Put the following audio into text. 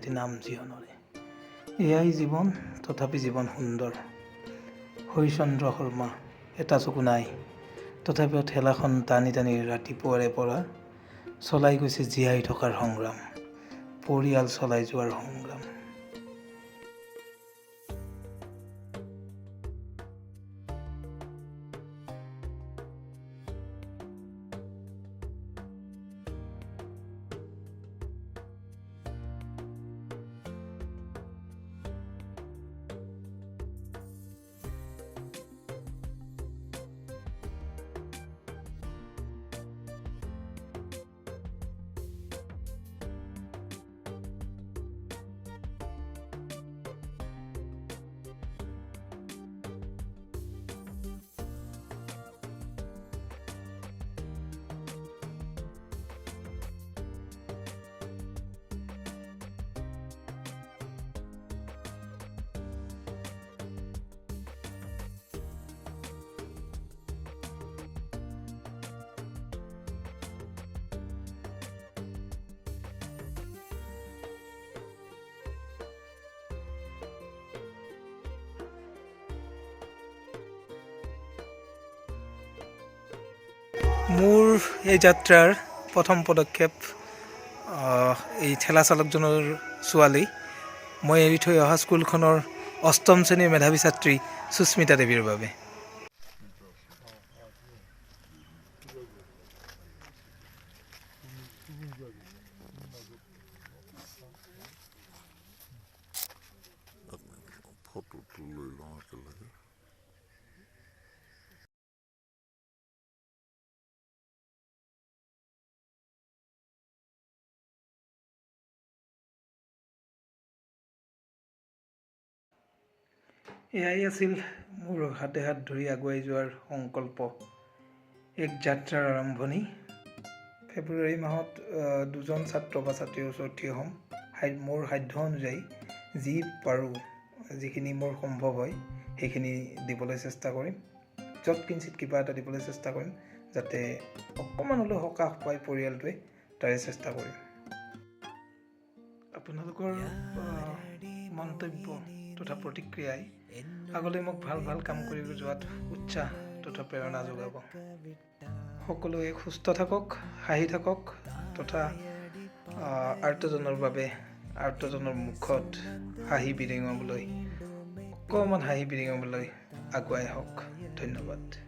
এটি নাম জীৱনৰে এয়াই জীৱন তথাপি জীৱন সুন্দৰ হৰিচন্দ্ৰ শৰ্মা এটা চকু নাই তথাপিও ঠেলাখন টানি টানি ৰাতিপুৱাৰে পৰা চলাই গৈছে জীয়াই থকাৰ সংগ্ৰাম পৰিয়াল চলাই যোৱাৰ সংগ্ৰাম মোৰ এই যাত্ৰাৰ প্ৰথম পদক্ষেপ এই ঠেলা চালকজনৰ ছোৱালী মই এৰি থৈ অহা স্কুলখনৰ অষ্টম শ্ৰেণীৰ মেধাৱী ছাত্ৰী সুস্মিতা দেৱীৰ বাবে এয়াই আছিল মোৰ হাতে হাত ধৰি আগুৱাই যোৱাৰ সংকল্প এক যাত্ৰাৰ আৰম্ভণি ফেব্ৰুৱাৰী মাহত দুজন ছাত্ৰ বা ছাত্ৰীৰ ওচৰত থিয় হ'ম মোৰ সাধ্য অনুযায়ী যি পাৰোঁ যিখিনি মোৰ সম্ভৱ হয় সেইখিনি দিবলৈ চেষ্টা কৰিম য'ত কিঞ্চিত কিবা এটা দিবলৈ চেষ্টা কৰিম যাতে অকণমান হ'লেও সকাহ পায় পৰিয়ালটোৱে তাৰে চেষ্টা কৰিম আপোনালোকৰ মন্তব্য তথা প্ৰতিক্ৰিয়াই আগলৈ মোক ভাল ভাল কাম কৰিব যোৱাত উৎসাহ তথা প্ৰেৰণা যোগাব সকলোৱে সুস্থ থাকক হাঁহি থাকক তথা আৰ্তজনৰ বাবে আৰ্তজনৰ মুখত হাঁহি বিৰিঙাবলৈ অকণমান হাঁহি বিৰিঙাবলৈ আগুৱাই হওক ধন্যবাদ